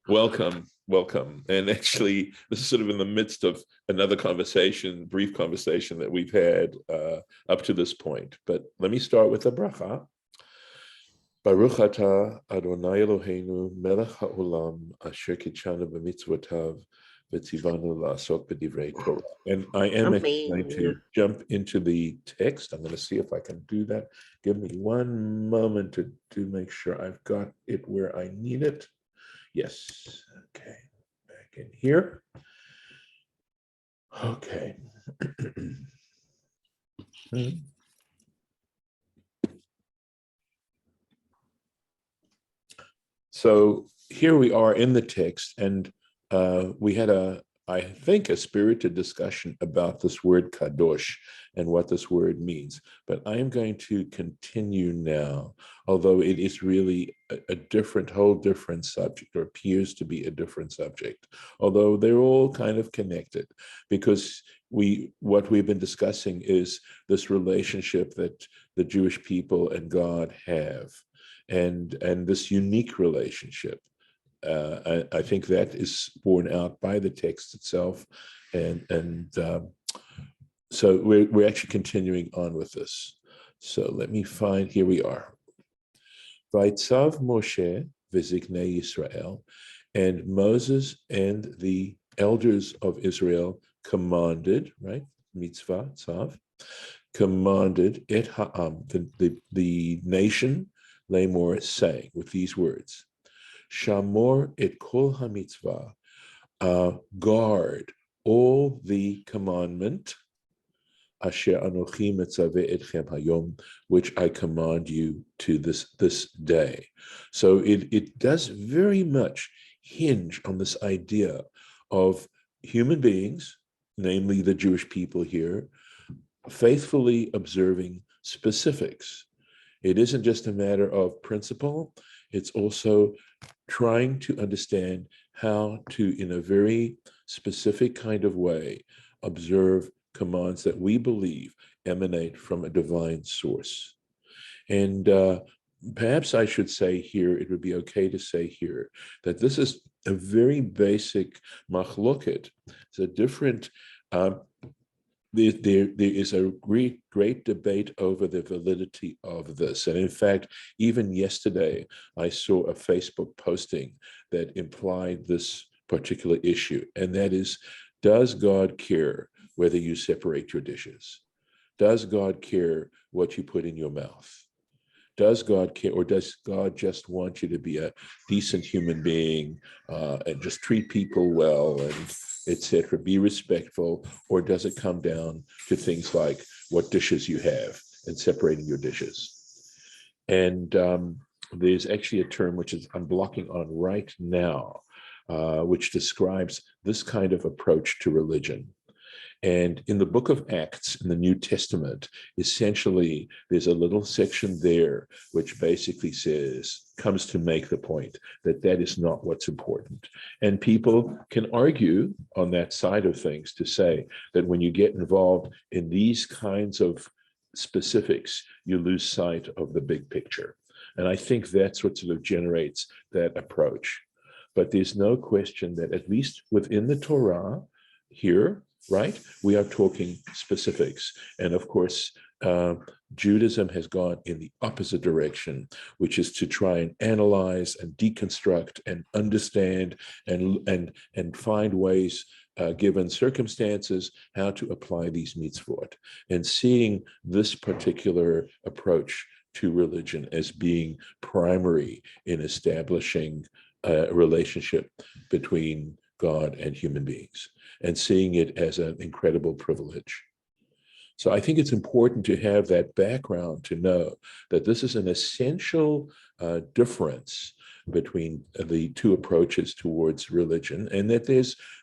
Welcome, welcome. And actually, this is sort of in the midst of another conversation, brief conversation that we've had up to this point. But let me start with a bracha. Baruch atah Adonai Eloheinu melech haolam asher kitshanu b'mitzvotav v'tzivanu la'asok b'divrei Torah. And I am going to jump into the text. I'm going to see if I can do that. Give me one moment to make sure I've got it where I need it. Yes. Okay. Back in here. Okay. So here we are in the text, and we had I think, a spirited discussion about this word kadosh and what this word means. But I am going to continue now, although it is really a whole different subject, or appears to be a different subject, although they're all kind of connected, because what we've been discussing is this relationship that the Jewish people and God have, and this unique relationship. I think that is borne out by the text itself, and so we're actually continuing on with this. So let me find. Here we are. Vaitzav Moshe v'ziknei Yisrael, and Moses and the elders of Israel commanded, right? Mitzvah tzav, commanded et ha'am, the nation, Lamor, saying with these words: Shamor et kol hamitzvah, guard all the commandment, asher anochi metzaveh etchem hayom, which I command you to this day. So it does very much hinge on this idea of human beings, namely the Jewish people here, faithfully observing specifics. It isn't just a matter of principle, it's also trying to understand how to, in a very specific kind of way, observe commands that we believe emanate from a divine source. And perhaps I should say here, it would be okay to say here, that this is a very basic machloket. It's a different there is a great debate over the validity of this. And in fact, even yesterday, I saw a Facebook posting that implied this particular issue. And that is, does God care whether you separate your dishes? Does God care what you put in your mouth? Does God care, or does God just want you to be a decent human being and just treat people well and etc., be respectful? Or does it come down to things like what dishes you have and separating your dishes? And there's actually a term which I'm blocking on right now, which describes this kind of approach to religion. And in the book of Acts, in the New Testament, essentially, there's a little section there which basically comes to make the point that is not what's important. And people can argue on that side of things to say that when you get involved in these kinds of specifics, you lose sight of the big picture. And I think that's what sort of generates that approach. But there's no question that, at least within the Torah here, right, we are talking specifics. And of course, Judaism has gone in the opposite direction, which is to try and analyze and deconstruct and understand and find ways, given circumstances, how to apply these mitzvot. And seeing this particular approach to religion as being primary in establishing a relationship between God and human beings, and seeing it as an incredible privilege. So I think it's important to have that background to know that this is an essential difference between the two approaches towards religion, and that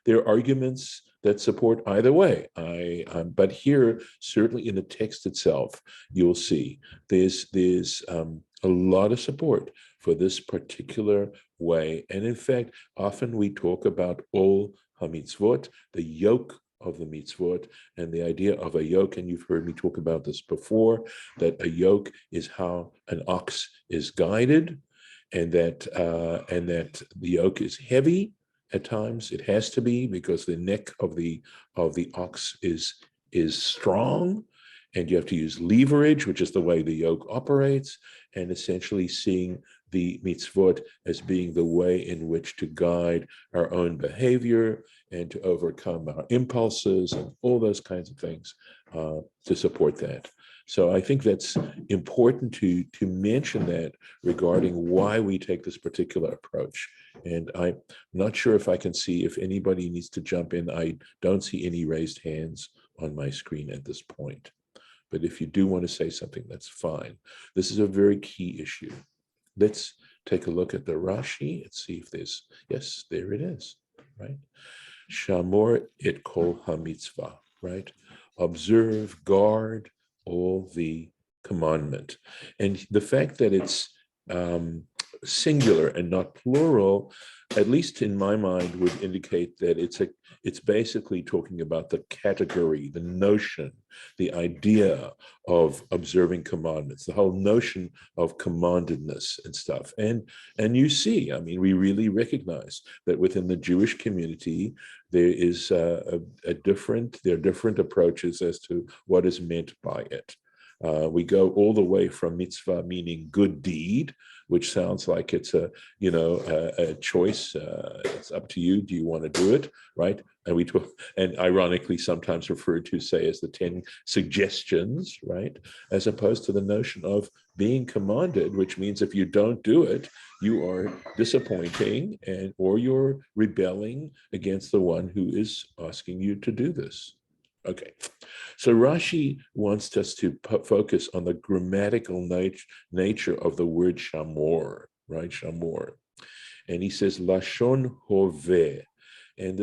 there are arguments that support either way. But here, certainly in the text itself, you'll see there's a lot of support for this particular way. And in fact, often we talk about all hamitzvot, the yoke of the mitzvot, and the idea of a yoke, and you've heard me talk about this before, that a yoke is how an ox is guided, and that the yoke is heavy at times. It has to be, because the neck of the ox is strong, and you have to use leverage, which is the way the yoke operates, and essentially seeing the mitzvot as being the way in which to guide our own behavior and to overcome our impulses and all those kinds of things to support that. So I think that's important to mention that regarding why we take this particular approach. And I'm not sure if I can see if anybody needs to jump in. I don't see any raised hands on my screen at this point. But if you do want to say something, that's fine. This is a very key issue. Let's take a look at the Rashi and see if there's, yes, there it is, right? Shamor et kol hamitzvah, right? Observe, guard all the commandment. And the fact that it's singular and not plural, at least in my mind, would indicate that it's basically talking about the category, the notion, the idea of observing commandments, the whole notion of commandedness and stuff. And you see, I mean, we really recognize that within the Jewish community, there is there are different approaches as to what is meant by it. We go all the way from mitzvah, meaning good deed, which sounds like it's a choice. It's up to you. Do you want to do it, right? And ironically sometimes referred to, say, as the 10 suggestions, right? As opposed to the notion of being commanded, which means if you don't do it, you are disappointing or you're rebelling against the one who is asking you to do this. Okay, so Rashi wants us to focus on the grammatical nature of the word shamor, right? Shamor. And he says, Lashon hoveh. And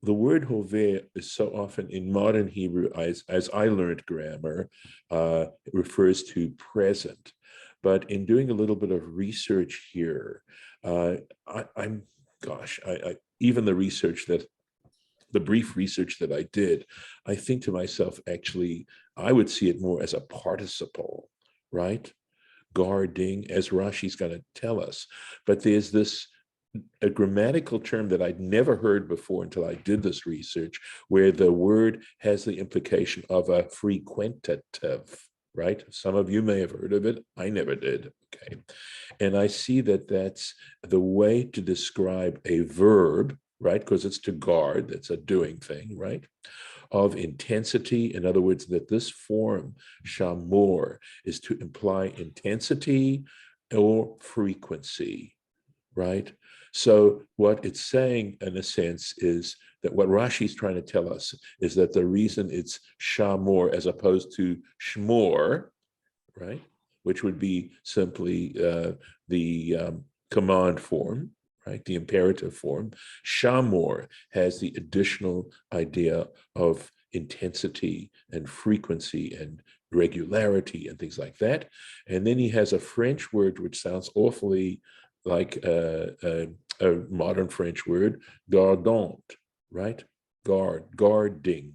the word hoveh is so often in modern Hebrew, as I learned grammar, it refers to present. But in doing a little bit of research here, even the brief research that I did, I think to myself, actually, I would see it more as a participle, right? Guarding, as Rashi's going to tell us. But there's a grammatical term that I'd never heard before until I did this research, where the word has the implication of a frequentative, right? Some of you may have heard of it. I never did, okay? And I see that that's the way to describe a verb, right? Because it's to guard, that's a doing thing, right? Of intensity. In other words, that this form, shamor, is to imply intensity or frequency, right? So what it's saying, in a sense, is that what Rashi's trying to tell us is that the reason it's shamor as opposed to shmor, right? Which would be simply the command form, right? The imperative form. Shamor has the additional idea of intensity and frequency and regularity and things like that. And then he has a French word which sounds awfully like a modern French word, gardant, right? Guarding.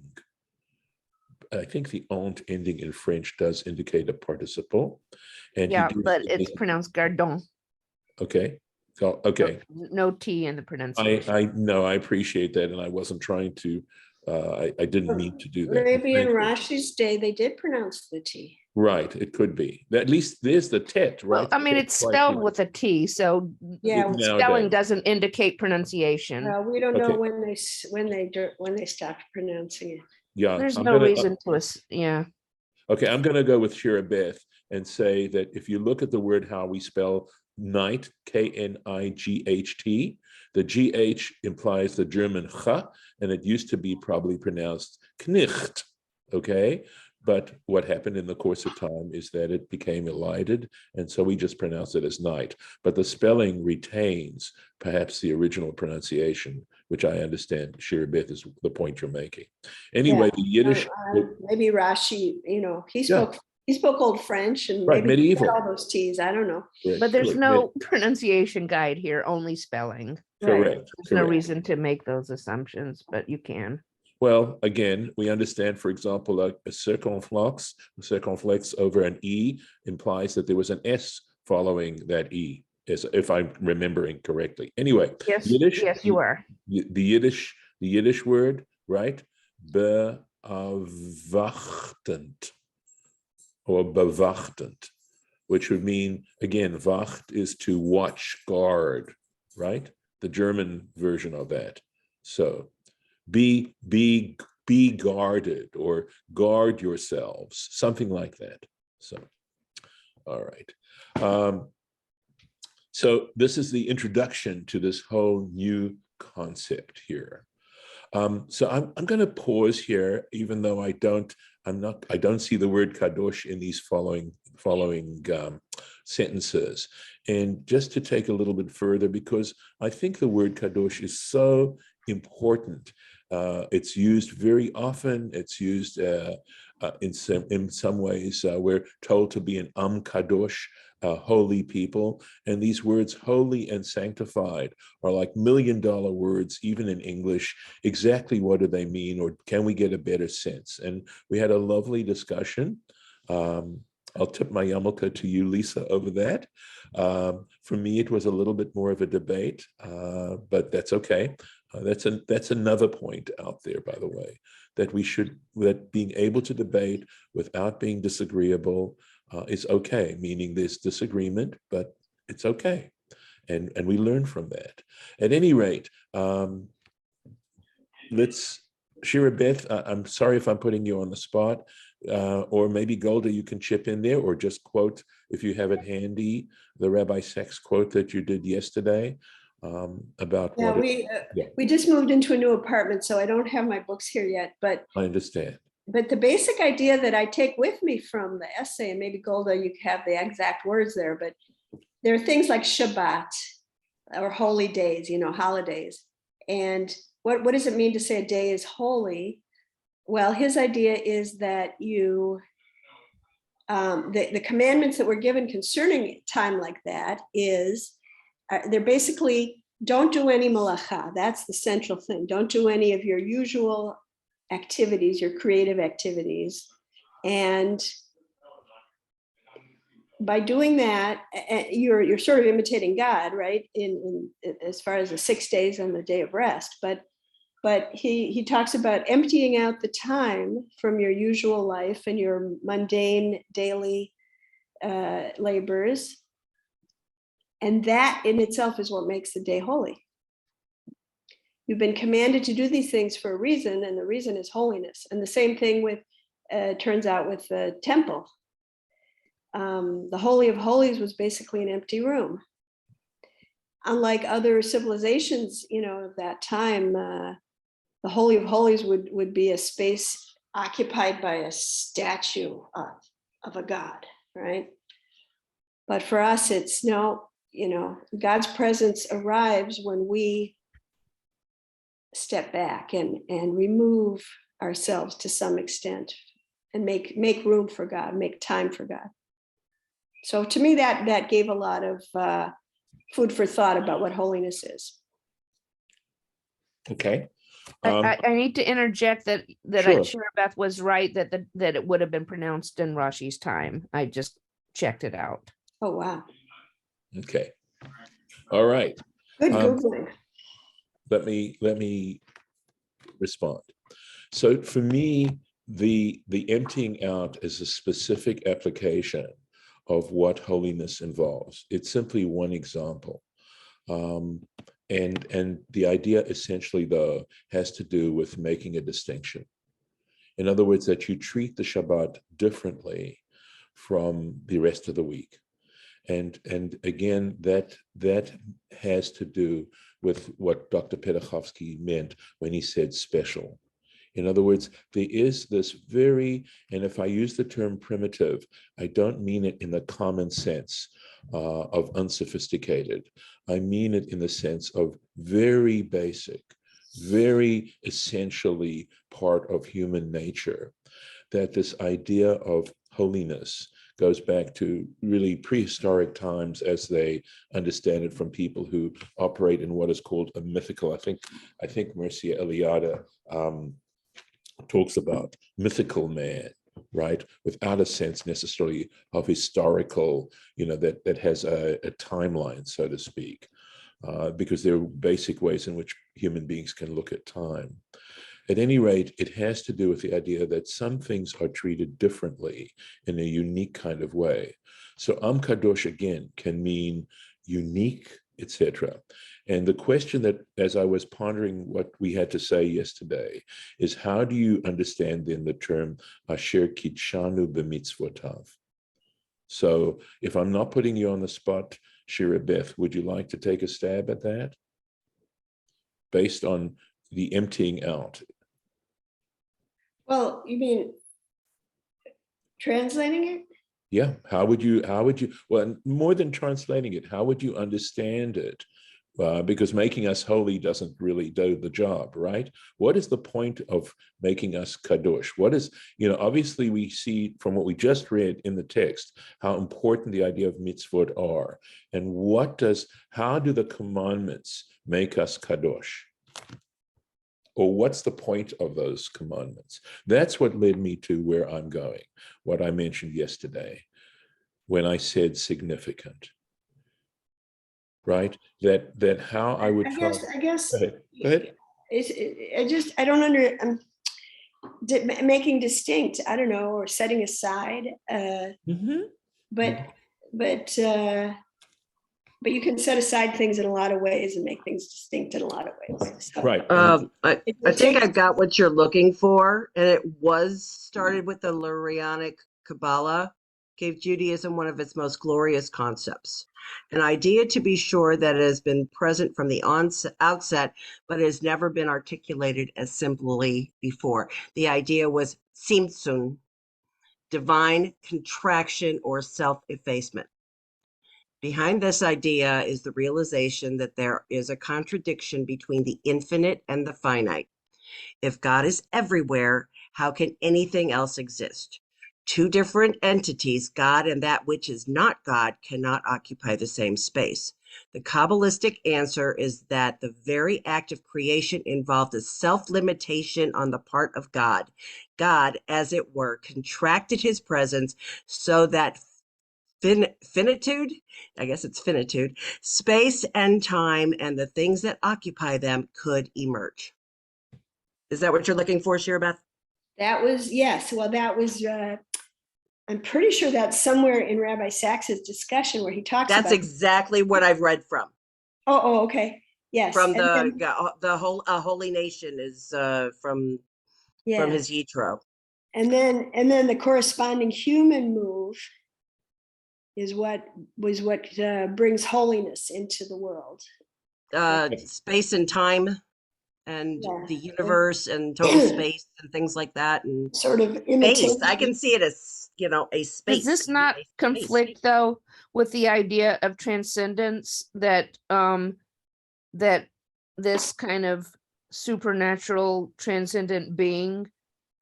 I think the ant ending in French does indicate a participle. And yeah, but it's pronounced gardon. Okay. Okay. No T in the pronunciation. I know, I appreciate that, and I wasn't trying to. I didn't mean to do that. Maybe in Rashi's day they did pronounce the T. Right, it could be. At least there's the tet, right? Well, I mean, it's spelled with a T, so Yeah, spelling doesn't indicate pronunciation. we don't know when they stopped pronouncing it. Yeah, there's no reason to us. Yeah. Okay, I'm going to go with Shira Beth and say that if you look at the word how we spell night, K-N-I-G-H-T, the G-H implies the German ch, and it used to be probably pronounced knicht, okay? But what happened in the course of time is that it became elided, and so we just pronounce it as night. But the spelling retains perhaps the original pronunciation, which I understand, Shira Beth, is the point you're making. Anyway, the Yiddish... maybe Rashi, he spoke Old French and maybe medieval. all those T's. I don't know. But there's no pronunciation guide here, only spelling. Correct. There's no reason to make those assumptions, but you can. Well, again, we understand, for example, a circumflex over an E implies that there was an S following that E. if I'm remembering correctly. Anyway, Yes, Yiddish, yes, you are. the Yiddish word, right? Bewachtend or bewachtend, which would mean, again, wacht is to watch, guard, right? The German version of that. So be guarded, or guard yourselves, something like that. So, all right. So this is the introduction to this whole new concept here. So I'm going to pause here, even though I don't see the word kadosh in these following sentences, and just to take a little bit further, because I think the word kadosh is so important. It's used very often. It's used in some ways. We're told to be an kadosh, holy people, and these words holy and sanctified are like $1,000,000 words, even in English. Exactly what do they mean, or can we get a better sense? And we had a lovely discussion. I'll tip my yarmulke to you, Lisa, over that. For me, it was a little bit more of a debate, but that's okay. That's another point out there, by the way, that being able to debate without being disagreeable is okay, meaning there's disagreement, but it's okay. And we learn from that. At any rate, let's, Shira Beth, I'm sorry if I'm putting you on the spot, or maybe Golda, you can chip in there, or just quote, if you have it handy, the Rabbi Sachs quote that you did yesterday about Yeah, what we just moved into a new apartment, so I don't have my books here yet, but I understand. But the basic idea that I take with me from the essay, and maybe Golda, you have the exact words there, but there are things like Shabbat or holy days, holidays. And what does it mean to say a day is holy? Well, his idea is that the commandments that were given concerning time like that they're basically, don't do any malacha. That's the central thing. Don't do any of your usual activities, your creative activities. And by doing that, you're sort of imitating God, right? In as far as the 6 days and the day of rest. But he talks about emptying out the time from your usual life and your mundane daily labors. And that in itself is what makes the day holy. You've been commanded to do these things for a reason, and the reason is holiness. And the same thing turns out with the temple. The Holy of Holies was basically an empty room. Unlike other civilizations, of that time, the Holy of Holies would be a space occupied by a statue of a god, right? But for us, it's no, God's presence arrives when we step back and remove ourselves to some extent and make room for God, make time for God. So to me, that gave a lot of food for thought about what holiness is. Okay. I need to interject that Sure. Shira Beth was right that it would have been pronounced in Rashi's time. I just checked it out. Oh, wow. Okay. All right. Good Googling. Let me respond. So for me, the emptying out is a specific application of what holiness involves. It's simply one example. And the idea essentially, though, has to do with making a distinction. In other words, that you treat the Shabbat differently from the rest of the week. And again, that has to do with what Dr. Pedachovsky meant when he said special. In other words, there is this and if I use the term primitive, I don't mean it in the common sense of unsophisticated. I mean it in the sense of very basic, very essentially part of human nature, that this idea of holiness goes back to really prehistoric times as they understand it from people who operate in what is called a mythical. I think Mircea Eliade talks about mythical man, right? Without a sense necessarily of historical, that has a timeline, so to speak, because there are basic ways in which human beings can look at time. At any rate, it has to do with the idea that some things are treated differently in a unique kind of way. So Am Kadosh, again, can mean unique, etc. And the question that, as I was pondering what we had to say yesterday, is how do you understand then the term Asher Kitshanu B'mitzvotav? So if I'm not putting you on the spot, Shira Beth, would you like to take a stab at that? Based on the emptying out. Well, you mean translating it? Yeah. How would you, well, more than translating it, how would you understand it? Because making us holy doesn't really do the job, right? What is the point of making us kadosh? What is, obviously we see from what we just read in the text, how important the idea of mitzvot are. And how do the commandments make us kadosh? Or what's the point of those commandments? That's what led me to where I'm going, what I mentioned yesterday when I said significant, right? That how I would try. I guess. Go ahead. I don't I'm making distinct, I don't know, or setting aside, but you can set aside things in a lot of ways and make things distinct in a lot of ways. So, right. I think I've got what you're looking for, and it was started with the Lurianic Kabbalah, gave Judaism one of its most glorious concepts. An idea, to be sure, that has been present from the outset, but has never been articulated as simply before. The idea was tzimtzum, divine contraction or self-effacement. Behind this idea is the realization that there is a contradiction between the infinite and the finite. If God is everywhere, how can anything else exist? Two different entities, God and that which is not God, cannot occupy the same space. The Kabbalistic answer is that the very act of creation involved a self-limitation on the part of God. God, as it were, contracted his presence so that finitude, I guess it's finitude, space and time and the things that occupy them could emerge. Is that what you're looking for, Shirabeth? that was, yes. Well, that was, I'm pretty sure that's somewhere in Rabbi Sachs's discussion where he talks That's about. exactly what I've read from. Oh, okay. Yes. From And the whole Holy Nation is from then, his Yitro. And then the corresponding human move is what brings holiness into the world. Space and time and Yeah. the universe and total space and things like that. And Sort of space, imitate. I can see it as, a space. Does this not conflict though with the idea of transcendence, that that this kind of supernatural transcendent being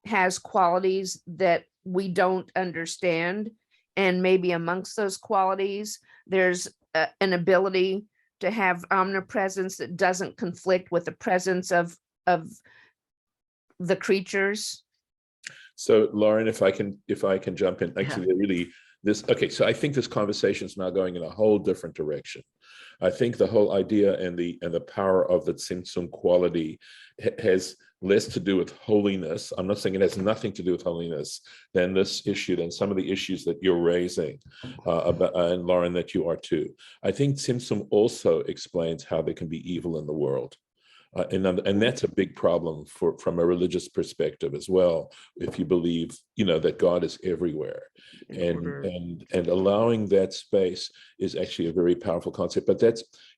has qualities that we don't understand, and maybe amongst those qualities there's an ability to have omnipresence that doesn't conflict with the presence of the creatures? So Lauren, if I can jump in, actually, so I think this conversation is now going in a whole different direction. I think the whole idea and the power of the tzimtzum quality has less to do with holiness. I'm not saying it has nothing to do with holiness than this issue, than some of the issues that you're raising, and Lauren, that you are too. I think tzimtzum also explains how there can be evil in the world. And that's a big problem from a religious perspective as well. If you believe, that God is everywhere, and allowing that space is actually a very powerful concept. But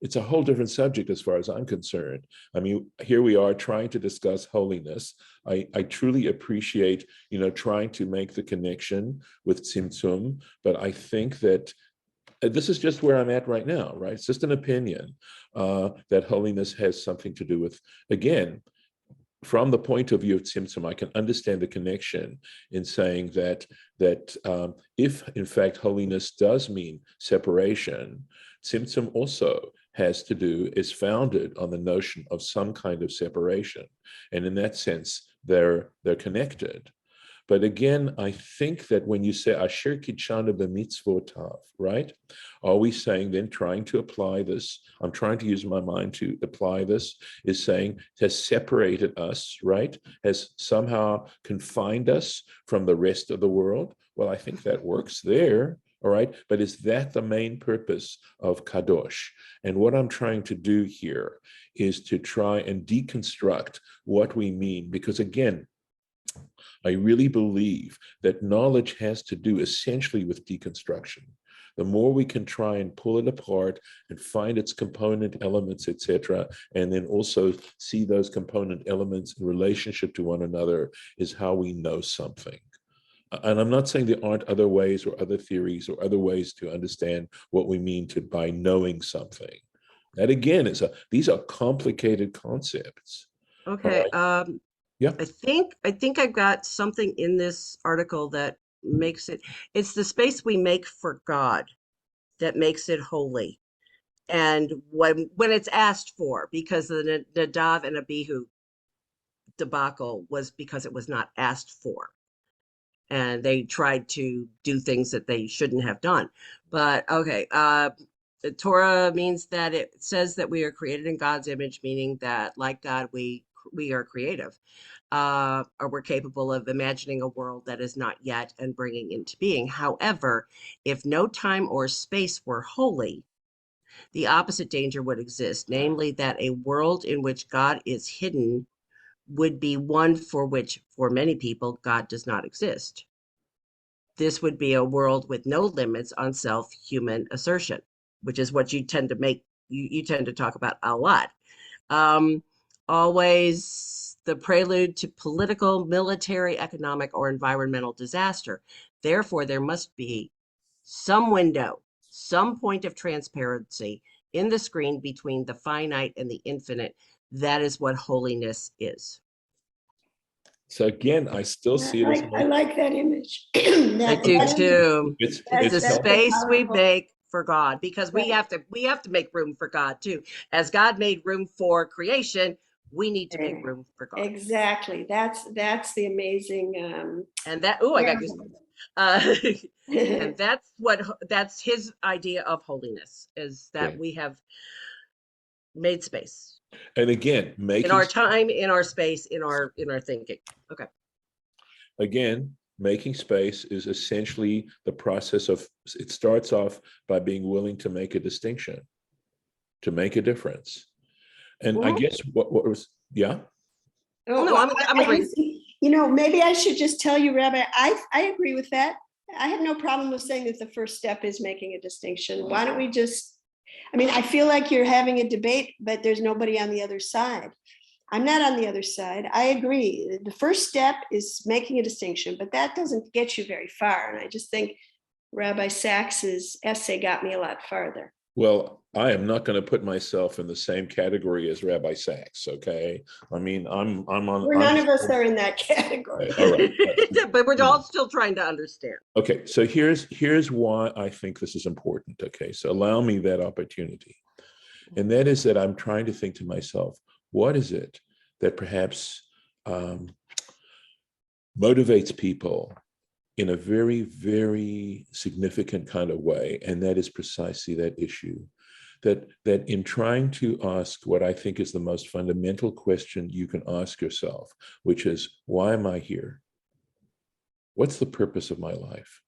it's a whole different subject as far as I'm concerned. I mean, here we are trying to discuss holiness. I truly appreciate, trying to make the connection with tzimtzum, but I think that this is just where I'm at right now, right? It's just an opinion that holiness has something to do with, again, from the point of view of tzimtzum, I can understand the connection in saying that if in fact holiness does mean separation, tzimtzum also is founded on the notion of some kind of separation. And in that sense, they're connected. But again, I think that when you say Asher Kitchana b'mitzvotav, right? Are we saying then trying to apply this? I'm trying to use my mind to apply this, is saying has separated us, right? Has somehow confined us from the rest of the world? Well, I think that works there. All right. But is that the main purpose of Kadosh? And what I'm trying to do here is to try and deconstruct what we mean, because again, I really believe that knowledge has to do essentially with deconstruction. The more we can try and pull it apart and find its component elements, etc., and then also see those component elements in relationship to one another, is how we know something. And I'm not saying there aren't other ways or other theories or other ways to understand what we mean by knowing something. That again these are complicated concepts. Okay. Yeah. I think I've got something in this article that makes it's the space we make for God that makes it holy. And when it's asked for, because the Nadav and Abihu debacle was because it was not asked for. And they tried to do things that they shouldn't have done. But okay, the Torah means that it says that we are created in God's image, meaning that like God, we are creative, or we're capable of imagining a world that is not yet and bringing into being. However, if no time or space were holy, the opposite danger would exist, namely that a world in which God is hidden would be one for which, for many people, God does not exist. This would be a world with no limits on self-human assertion, which is what you tend to make, you tend to talk about a lot. Always the prelude to political, military, economic, or environmental disaster. Therefore, there must be some window, some point of transparency in the screen between the finite and the infinite. That is what holiness is. So again, I still see it as I like that image. I do too. It's a space we powerful. make for God, because we Right. have to make room for God too. As God made room for creation, we need to make room for God. Exactly. That's the amazing. And that, I got goosebumps. And that's his idea of holiness, is that Okay. we have made space And again, in our time, in our space, in our thinking. Okay. Again, making space is essentially the process of, it starts off by being willing to make a distinction, to make a difference. And I guess what was, yeah? Oh, no, well, I'm agreeing. Maybe I should just tell you, Rabbi, I agree with that. I have no problem with saying that the first step is making a distinction. Why don't we just, I feel like you're having a debate, but there's nobody on the other side. I'm not on the other side. I agree. The first step is making a distinction, but that doesn't get you very far. And I just think Rabbi Sachs's essay got me a lot farther. Well, I am not going to put myself in the same category as Rabbi Sachs. Okay, I'm on. None of us are in that category. All right, but we're all still trying to understand. Okay, so here's why I think this is important. Okay, so allow me that opportunity, and that is that I'm trying to think to myself, what is it that perhaps motivates people in a very, very significant kind of way, and that is precisely that issue. That in trying to ask what I think is the most fundamental question you can ask yourself, which is, why am I here? What's the purpose of my life?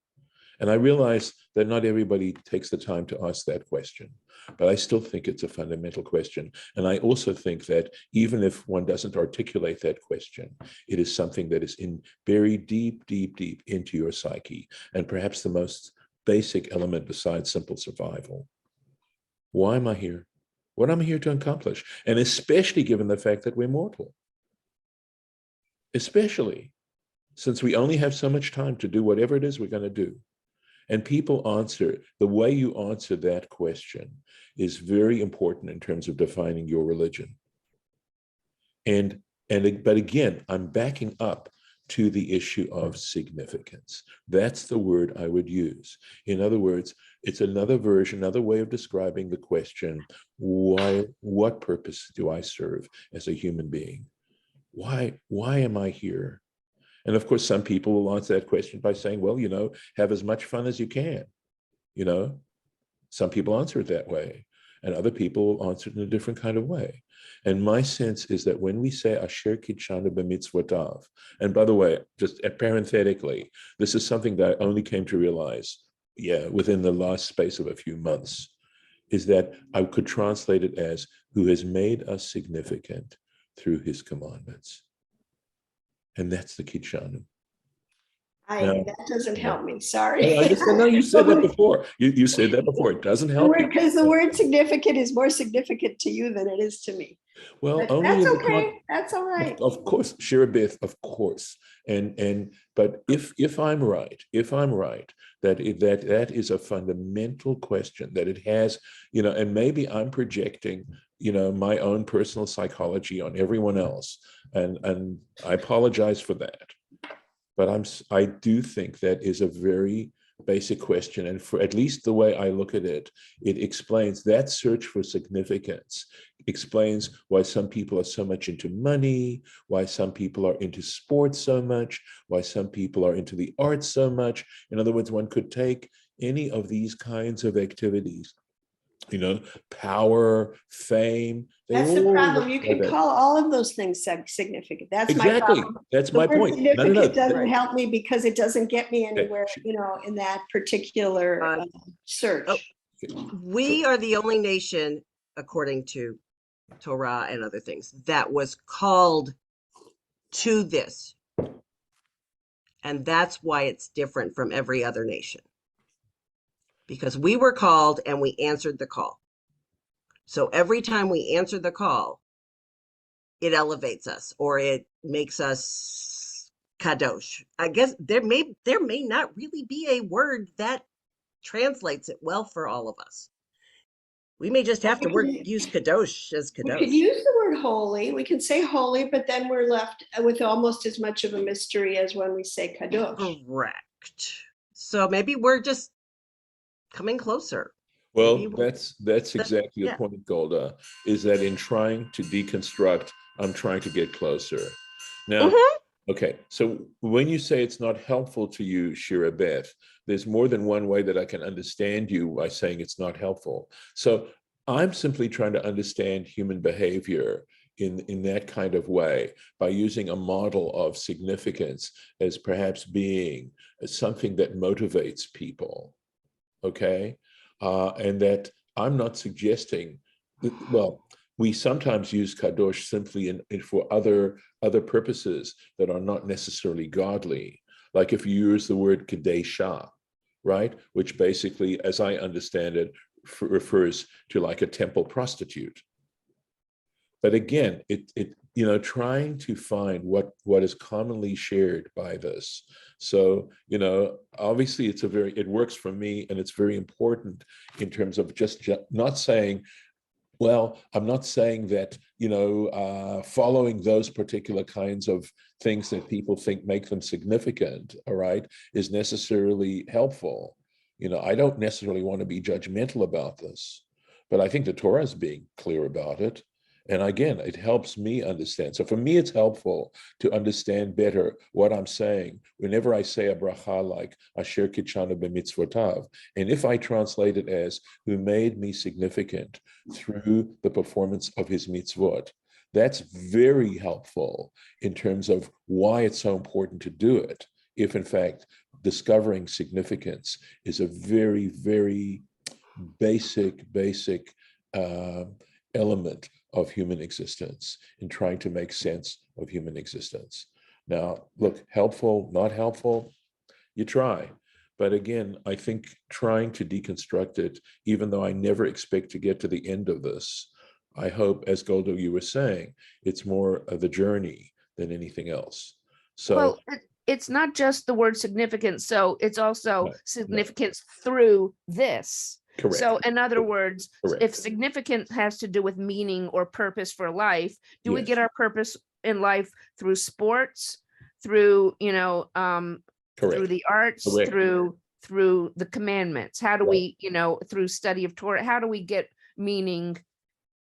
And I realize that not everybody takes the time to ask that question, but I still think it's a fundamental question. And I also think that even if one doesn't articulate that question, it is something that is buried deep, deep, deep into your psyche, and perhaps the most basic element besides simple survival. Why am I here? What am I here to accomplish? And especially given the fact that we're mortal, especially since we only have so much time to do whatever it is we're going to do. And people answer, the way you answer that question is very important in terms of defining your religion. But again, I'm backing up to the issue of significance. That's the word I would use. In other words, it's another version, another way of describing the question, what purpose do I serve as a human being? Why am I here? And of course, some people will answer that question by saying, well, have as much fun as you can. Some people answer it that way, and other people will answer it in a different kind of way. And my sense is that when we say Asher Kitshanu b'mitzvotav, and by the way, just parenthetically, this is something that I only came to realize, within the last space of a few months, is that I could translate it as who has made us significant through his commandments. And that's the Kitshanu. That doesn't help me. Sorry. No, you said that before. You said that before. It doesn't help you. Because the word significant is more significant to you than it is to me. Well, But only that's okay. That's all right. Of course, Shirabith, of course. But if I'm right, that is a fundamental question, that it has, and maybe I'm projecting, my own personal psychology on everyone else, and I apologize for that. But I do think that is a very basic question. And for at least the way I look at it, it explains that search for significance, explains why some people are so much into money, why some people are into sports so much, why some people are into the arts so much. In other words, one could take any of these kinds of activities, power, fame. That's the problem. You can call all of those things significant. That's my problem. That's my point. Significant doesn't help me because it doesn't get me anywhere, in that particular search. We are the only nation, according to Torah and other things, that was called to this. And that's why it's different from every other nation. Because we were called and we answered the call. So every time we answer the call, it elevates us or it makes us kadosh. I guess there may not really be a word that translates it well for all of us. We may just have to use kadosh as kadosh. We could use the word holy. We can say holy, but then we're left with almost as much of a mystery as when we say kadosh. Correct. So maybe we're just coming closer. Well, that's exactly the point, Golda, is that in trying to deconstruct, I'm trying to get closer. Now, okay, so when you say it's not helpful to you, Shira Beth, there's more than one way that I can understand you by saying it's not helpful. So I'm simply trying to understand human behavior in that kind of way by using a model of significance as perhaps being something that motivates people. Okay, and that I'm not suggesting that, we sometimes use kadosh simply for other purposes that are not necessarily godly. Like if you use the word kadesha, right, which basically, as I understand it, refers to like a temple prostitute. But again, trying to find what is commonly shared by this. So, obviously it works for me, and it's very important in terms of just not saying, I'm not saying that, following those particular kinds of things that people think make them significant, all right, is necessarily helpful. I don't necessarily want to be judgmental about this, but I think the Torah is being clear about it. And again, it helps me understand. So for me, it's helpful to understand better what I'm saying whenever I say a bracha like Asher Kitshanu b'mitzvotav. And if I translate it as who made me significant through the performance of his mitzvot, that's very helpful in terms of why it's so important to do it. If in fact, discovering significance is a very, very basic element of human existence in trying to make sense of human existence. Now, look, helpful, not helpful, you try. But again, I think trying to deconstruct it, even though I never expect to get to the end of this, I hope, as Goldo, you were saying, it's more of the journey than anything else. So, it's not just the word significance. So it's also significance through this. Correct. So in other words, if significant has to do with meaning or purpose for life, do we get our purpose in life through sports, through, through the arts, through the commandments? How do we, through study of Torah, how do we get meaning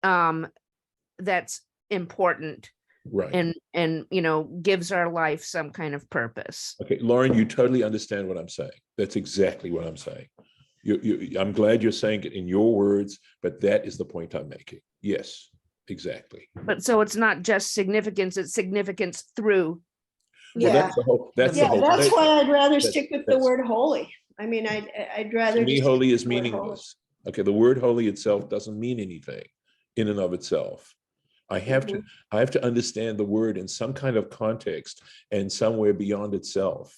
that's important Right. and gives our life some kind of purpose. Okay, Lauren, you totally understand what I'm saying. That's exactly what I'm saying. I'm glad you're saying it in your words, but that is the point I'm making. Yes, exactly. But so it's not just significance, it's significance through. Well, Yeah, that's the whole. That's the yeah, whole. that's statement. why I'd rather That's- stick with the that's- word holy. I mean, I'd rather. To me, just holy stick is with the word holy. meaningless. Okay, the word holy itself doesn't mean anything in and of itself. I have to understand the word in some kind of context and somewhere beyond itself.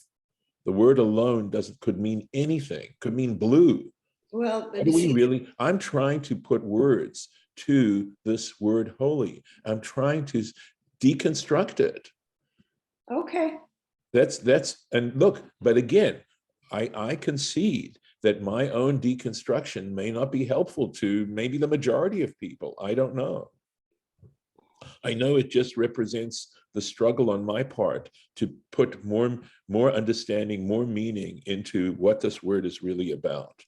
The word alone could mean anything, could mean blue. Well, How do we really? I'm trying to put words to this word holy. I'm trying to deconstruct it. okay. And look, but again, I concede that my own deconstruction may not be helpful to maybe the majority of people. I don't know. I know it just represents the struggle on my part to put more understanding, more meaning into what this word is really about.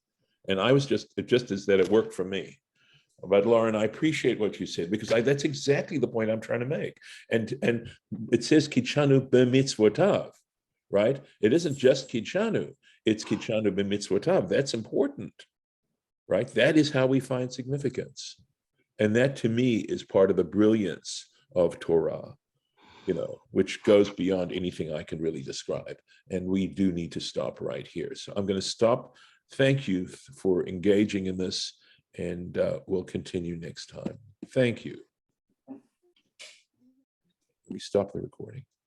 And it just is that it worked for me. But Lauren, I appreciate what you said, because that's exactly the point I'm trying to make. And it says kichanu b'mitzvotav, right? It isn't just kichanu, it's kichanu b'mitzvotav. That's important, right? That is how we find significance. And that to me is part of the brilliance of Torah, which goes beyond anything I can really describe. And we do need to stop right here. So I'm going to stop. Thank you for engaging in this, and we'll continue next time. Thank you. We stop the recording.